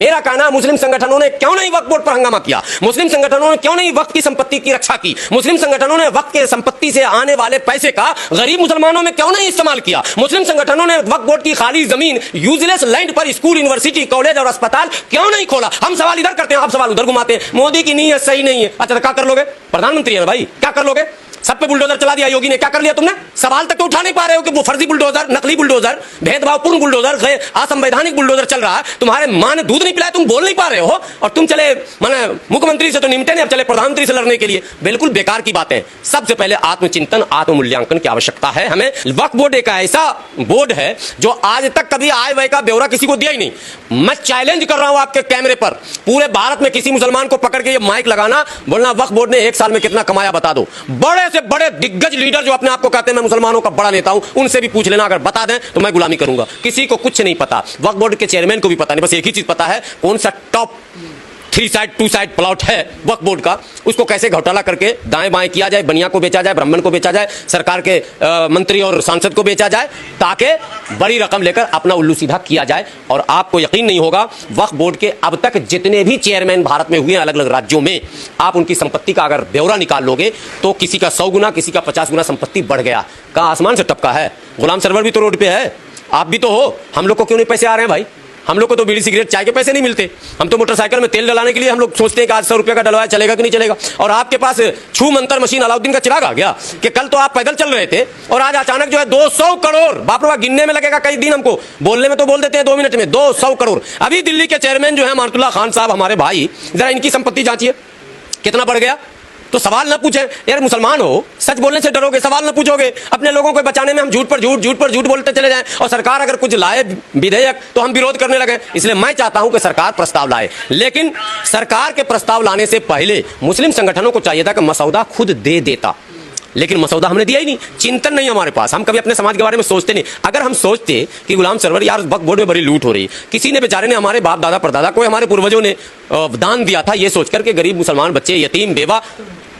मेरा कहना, मुस्लिम संगठनों ने क्यों नहीं वक्फ बोर्ड पर हंगामा किया? मुस्लिम संगठनों ने क्यों नहीं वक्फ की संपत्ति की रक्षा की? मुस्लिम संगठनों ने वक्फ के संपत्ति से आने वाले पैसे का गरीब मुसलमानों में क्यों नहीं इस्तेमाल किया? मुस्लिम संगठनों ने वक्फ बोर्ड की खाली जमीन, यूजलेस लैंड पर स्कूल, यूनिवर्सिटी, कॉलेज और अस्पताल क्यों नहीं खोला? हम सवाल इधर करते हैं, आप सवाल उधर घुमाते हैं। मोदी की नीयत सही नहीं है। अच्छा, क्या कर लोगे? प्रधानमंत्री है ना भाई, क्या कर लोगे? सब पे बुलडोजर चला दिया योगी ने, क्या कर लिया तुमने? सवाल तक तो उठा नहीं पा रहे हो कि वो फर्जी बुलडोजर, नकली बुलडोजर, भेदभावपूर्ण बुलडोजर, असंवैधानिक बुलडोजर चल रहा है। तुम्हारे मां ने दूध नहीं पिलाया, तुम बोल नहीं पा रहे हो, और तुम चले माने मुख्यमंत्री से तो निमटे नहीं, अब चले प्रधानमंत्री से लड़ने के लिए। बिल्कुल बेकार की बातें। सबसे पहले आत्मचिंतन, आत्ममूल्यांकन की आवश्यकता है हमें। वक्फ बोर्ड एक ऐसा बोर्ड है जो आज तक कभी आय व्यय का ब्यौरा किसी को दिया ही नहीं। मैं चैलेंज कर रहा हूं आपके कैमरे पर, पूरे भारत में किसी मुसलमान को पकड़ के ये माइक लगाना, बोलना वक्फ बोर्ड ने एक साल में कितना कमाया बता दो। बड़े से बड़े दिग्गज लीडर जो अपने आप को कहते हैं मैं मुसलमानों का बड़ा नेता हूं, उनसे भी पूछ लेना, अगर बता दें तो मैं गुलामी करूंगा। किसी को कुछ नहीं पता, वक्फ बोर्ड के चेयरमैन को भी पता नहीं, बस एक ही चीज पता है, कौन सा टॉप 3 साइड 2 साइड प्लॉट है वक्फ बोर्ड का, उसको कैसे घोटाला करके दाएं बाएं किया जाए, बनिया को बेचा जाए, ब्राह्मण को बेचा जाए, सरकार के मंत्री और सांसद को बेचा जाए, ताकि बड़ी रकम लेकर अपना उल्लू सीधा किया जाए। और आपको यकीन नहीं होगा, वक्फ बोर्ड के अब तक जितने भी चेयरमैन भारत में हुए अलग अलग राज्यों में, आप उनकी संपत्ति का अगर ब्यौरा निकाल लोगे तो किसी का 100 गुना, किसी का 50 गुना संपत्ति बढ़ गया। कहाँ आसमान से टपका है? गुलाम सरवर भी तो रोड पे है, आप भी तो हो। हम लोग को क्यों नहीं पैसे आ रहे हैं भाई? हम लोग को तो बीड़ी सिगरेट चाय के पैसे नहीं मिलते। हम तो मोटरसाइकिल में तेल डलाने के लिए हम लोग सोचते हैं कि आज 100 रुपये का डलवाया चलेगा कि नहीं चलेगा। और आपके पास छू मंतर मशीन अलाउद्दीन का चिराग आ गया कि कल तो आप पैदल चल रहे थे और आज अचानक जो है 200 करोड़, बाप रे बाप, गिनने में लगेगा कई दिन, हमको बोलने में तो बोल देते हैं 2 मिनट में, 200 करोड़। अभी दिल्ली के चेयरमैन जो है मानतुल्लाह खान साहब, हमारे भाई, जरा इनकी संपत्ति जांचिए कितना बढ़ गया। तो सवाल न पूछे यार, मुसलमान हो, सच बोलने से डरोगे, सवाल न पूछोगे। अपने लोगों को बचाने में हम झूठ पर झूठ बोलते चले जाएं, और सरकार अगर कुछ लाए विधेयक तो हम विरोध करने लगे। इसलिए मैं चाहता हूं कि सरकार प्रस्ताव लाए, लेकिन सरकार के प्रस्ताव लाने से पहले मुस्लिम संगठनों को चाहिए था कि मसौदा खुद दे देता, लेकिन मसौदा हमने दिया ही नहीं। चिंतन नहीं हमारे पास, हम कभी अपने समाज के बारे में सोचते नहीं। अगर हम सोचते कि गुलाम सरवर यार वक्फ बोर्ड में बड़ी लूट हो रही, किसी ने बेचारे ने, हमारे बाप दादा परदादा को, हमारे पूर्वजों ने दान दिया था, ये सोचकर के गरीब मुसलमान बच्चे, यतीम, बेवा,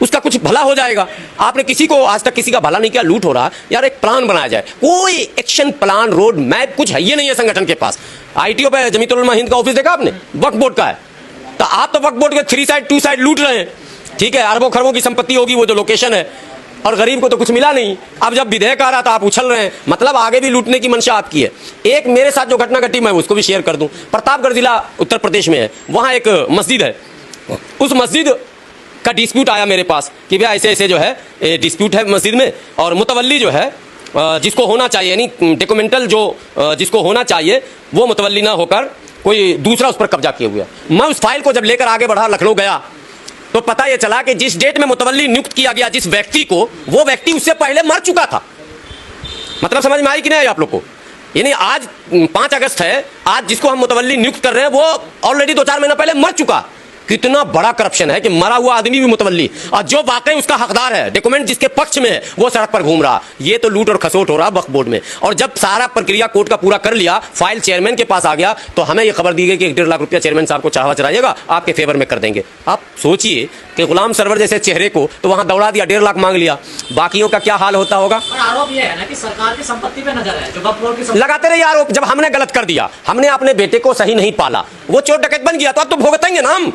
उसका कुछ भला हो जाएगा। आपने किसी को आज तक किसी का भला नहीं किया, लूट हो रहा, यार एक प्लान बनाया जाए। कोई एक्शन प्लान, रोड मैप कुछ है ये नहीं है संगठन के पास। आईटीओ पे जमीयतुल उलमा हिंद का ऑफिस देखा आपने? वक्फ बोर्ड का है। तो आप तो वक्फ बोर्ड के 3 साइड 2 साइड लूट रहे हैं, ठीक है, अरबों खरबों की संपत्ति होगी वो जो लोकेशन है, और गरीब को तो कुछ मिला नहीं। अब जब विधेयक आ रहा था आप उछल रहे हैं, मतलब आगे भी लूटने की मंशा आपकी है। एक मेरे साथ जो घटना घटी मैं उसको भी शेयर कर दूं। प्रतापगढ़ जिला उत्तर प्रदेश में है, वहां एक मस्जिद है, उस मस्जिद का डिस्प्यूट आया मेरे पास कि भैया ऐसे ऐसे जो है डिस्प्यूट है मस्जिद में, और मुतवल्ली जो है जिसको होना चाहिए, यानी डॉक्यूमेंटल जो जिसको होना चाहिए वो मुतवल्ली ना होकर कोई दूसरा उस पर कब्जा किए हुआ। मैं उस फाइल को जब लेकर आगे बढ़ा, लखनऊ गया, तो पता यह चला कि जिस डेट में मुतवल्ली नियुक्त किया गया जिस व्यक्ति को, वो व्यक्ति उससे पहले मर चुका था। मतलब समझ में आई कि नहीं आई आप लोग को? यानी आज 5 अगस्त है, आज जिसको हम मुतवल्ली नियुक्त कर रहे हैं वो ऑलरेडी 2-4 महीना पहले मर चुका। कितना बड़ा करप्शन है कि मरा हुआ आदमी भी मुतवल्ली, और जो वाकई उसका हकदार है, डॉक्यूमेंट जिसके पक्ष में है, वो सड़क पर घूम रहा। ये तो लूट और खसोट हो रहा वक्फ बोर्ड में। और जब सारा प्रक्रिया कोर्ट का पूरा कर लिया, फाइल चेयरमैन के पास आ गया, तो हमें ये खबर दी गई कि 1.5 लाख रुपया चेयरमैन साहब को चाहवा चढ़ाइएगा, आपके फेवर में कर देंगे। आप सोचिए कि गुलाम सरवर जैसे चेहरे को तो वहां दौड़ा दिया, 1.5 लाख मांग लिया, बाकियों का क्या हाल होता होगा। आरोप ये है ना कि सरकार की संपत्ति पे नजर है, जो वक्फ बोर्ड की लगाते रहिए आरोप। जब हमने गलत कर दिया, हमने अपने बेटे को सही नहीं पाला, वो चोर डकैत बन गया, तो अब तो भुगतेंगे ना हम।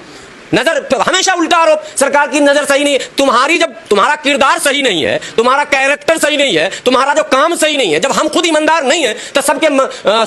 नजर हमेशा उल्टा आरोप, सरकार की नजर सही नहीं है। तुम्हारी जब तुम्हारा किरदार सही नहीं है, तुम्हारा कैरेक्टर सही नहीं है, तुम्हारा जो काम सही नहीं है, जब हम खुद ईमानदार नहीं है, तो सबके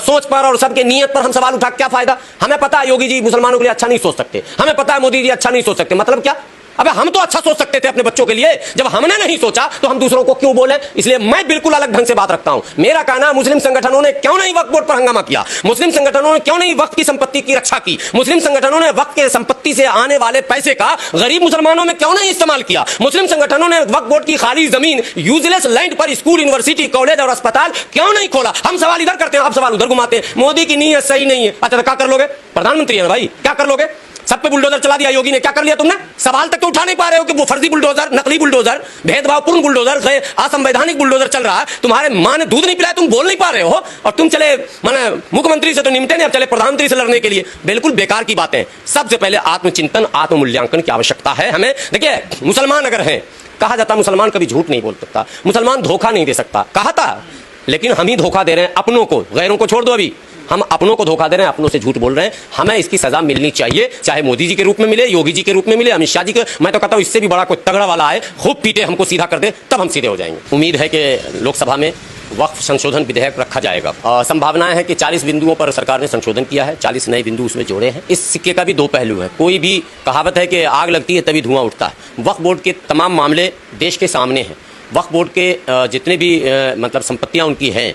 सोच पर और सबके नियत पर हम सवाल उठा क्या फायदा। हमें पता है योगी जी मुसलमानों के लिए अच्छा नहीं सोच सकते, हमें पता है मोदी जी अच्छा नहीं सोच सकते, मतलब क्या? अबे हम तो अच्छा सोच सकते थे अपने बच्चों के लिए, जब हमने नहीं सोचा तो हम दूसरों को क्यों बोले? इसलिए मैं बिल्कुल अलग ढंग से बात रखता हूं। मेरा कहना, मुस्लिम संगठनों ने क्यों नहीं वक्फ बोर्ड पर हंगामा किया? मुस्लिम संगठनों ने क्यों नहीं वक्फ की संपत्ति की रक्षा की? मुस्लिम संगठनों ने वक्फ के संपत्ति से आने वाले पैसे का गरीब मुसलमानों में क्यों नहीं इस्तेमाल किया? मुस्लिम संगठनों ने वक्फ बोर्ड की खाली जमीन, यूजलेस लैंड पर स्कूल, यूनिवर्सिटी, कॉलेज और अस्पताल क्यों नहीं खोला? हम सवाल इधर करते हैं, आप सवाल उधर घुमाते हैं। मोदी की नीयत सही नहीं है। अच्छा, क्या कर लोगे? प्रधानमंत्री है ना भाई, क्या कर लोगे? सब पे बुलडोजर चला दिया योगी ने, क्या कर लिया तुमने? सवाल तक तो उठा नहीं पा रहे हो कि वो फर्जी बुलडोजर, नकली बुलडोजर, भेदभावपूर्ण बुलडोजर, असंवैधानिक बुलडोजर चल रहा है। तुम्हारे मां ने दूध नहीं पिलाया, तुम बोल नहीं पा रहे हो, और तुम चले माने मुख्यमंत्री से तो निमटे नहीं, अब चले प्रधानमंत्री से लड़ने के लिए। बिल्कुल बेकार की बातें। सबसे पहले आत्मचिंतन, आत्ममूल्यांकन की आवश्यकता है हमें। देखिए, मुसलमान अगर हैं, कहा जाता मुसलमान कभी झूठ नहीं बोल सकता, मुसलमान धोखा नहीं दे सकता, कहा था, लेकिन हम ही धोखा दे रहे हैं अपनों को, गैरों को छोड़ दो। अभी हम अपनों को धोखा दे रहे हैं, अपनों से झूठ बोल रहे हैं। हमें इसकी सजा मिलनी चाहिए, चाहे मोदी जी के रूप में मिले, योगी जी के रूप में मिले, अमित शाह जी के। मैं तो कहता हूं इससे भी बड़ा कोई तगड़ा वाला आए, खूब पीटे, हमको सीधा कर दे, तब हम सीधे हो जाएंगे। उम्मीद है कि लोकसभा में वक्फ संशोधन विधेयक रखा जाएगा। संभावनाएं है कि 40 बिंदुओं पर सरकार ने संशोधन किया है, 40 नए बिंदु उसमें जोड़े हैं। इस सिक्के का भी दो पहलू है। कोई भी कहावत है कि आग लगती है तभी धुआं उठता है। वक्फ बोर्ड के तमाम मामले देश के सामने हैं। वक्फ बोर्ड के जितने भी मतलब संपत्तियां उनकी हैं,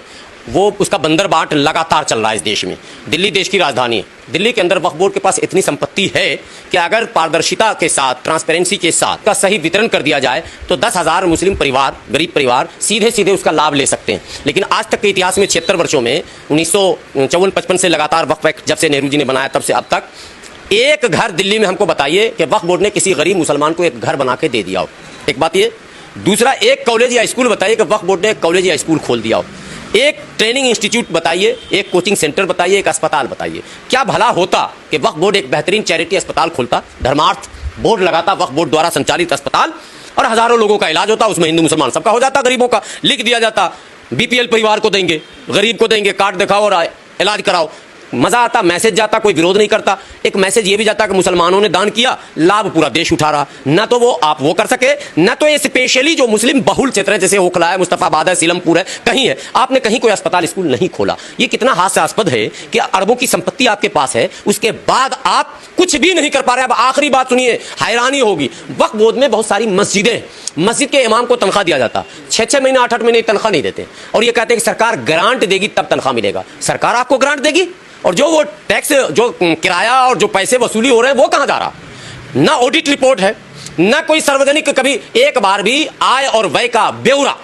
वो उसका बंदर बाट लगातार चल रहा है इस देश में। दिल्ली देश की राजधानी है, दिल्ली के अंदर वक्फ बोर्ड के पास इतनी संपत्ति है कि अगर पारदर्शिता के साथ, ट्रांसपेरेंसी के साथ का सही वितरण कर दिया जाए तो 10,000 मुस्लिम परिवार, गरीब परिवार सीधे सीधे उसका लाभ ले सकते हैं। लेकिन आज तक के इतिहास में 76 वर्षों में 1954-55 से लगातार वक्फ एक्ट जब से नेहरू जी ने बनाया तब से अब तक एक घर दिल्ली में हमको बताइए कि वक्फ बोर्ड ने किसी गरीब मुसलमान को एक घर बना के दे दिया हो। एक बात ये। दूसरा, एक कॉलेज या स्कूल बताइए कि वक्फ बोर्ड ने एक कॉलेज या स्कूल खोल दिया हो। एक ट्रेनिंग इंस्टीट्यूट बताइए, एक कोचिंग सेंटर बताइए, एक अस्पताल बताइए। क्या भला होता कि वक्फ बोर्ड एक बेहतरीन चैरिटी अस्पताल खोलता, धर्मार्थ बोर्ड लगाता, वक्फ बोर्ड द्वारा संचालित अस्पताल, और हजारों लोगों का इलाज होता, उसमें हिंदू मुसलमान सबका हो जाता, गरीबों का लिख दिया जाता, बीपीएल परिवार को देंगे, गरीब को देंगे, कार्ड दिखाओ और इलाज कराओ। मजा आता, मैसेज जाता, कोई विरोध नहीं करता। एक मैसेज ये भी जाता कि मुसलमानों ने दान किया, लाभ पूरा देश उठा रहा। न तो वो आप वो कर सके, न तो ये स्पेशली जो मुस्लिम बहुल क्षेत्र है, जैसे ओखला है, मुस्तफाबाद है, सीलमपुर है, कहीं है, आपने कहीं कोई अस्पताल स्कूल नहीं खोला। ये कितना हास्यास्पद है कि अरबों की संपत्ति आपके पास है, उसके बाद आप कुछ भी नहीं कर पा रहे। अब आखिरी बात सुनिए, हैरानी होगी। वक्फ बोर्ड में बहुत सारी मस्जिदें, मस्जिद के इमाम को तनख्वाह दिया जाता, 6-6 महीने 8-8 महीने तनख्वाह नहीं देते, और ये कहते हैं कि सरकार ग्रांट देगी तब तनख्वाह मिलेगा। सरकार आपको ग्रांट देगी, और जो वो टैक्स, जो किराया और जो पैसे वसूली हो रहे हैं वो कहां जा रहा? ना ऑडिट रिपोर्ट है, ना कोई सार्वजनिक, कभी एक बार भी आय और व्यय का ब्यौरा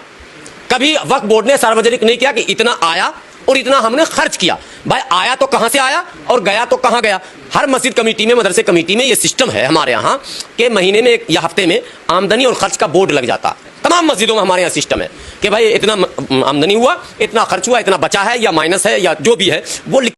कभी वक्फ बोर्ड ने सार्वजनिक नहीं किया कि इतना आया और इतना हमने खर्च किया। भाई आया तो कहां से आया और गया तो कहां गया? हर मस्जिद कमेटी में, मदरसे कमेटी में ये सिस्टम है हमारे यहाँ कि महीने में या हफ्ते में आमदनी और खर्च का बोर्ड लग जाता। तमाम मस्जिदों में हमारे यहाँ सिस्टम है कि भाई इतना आमदनी हुआ, इतना खर्च हुआ, इतना बचा है या माइनस है या जो भी है वो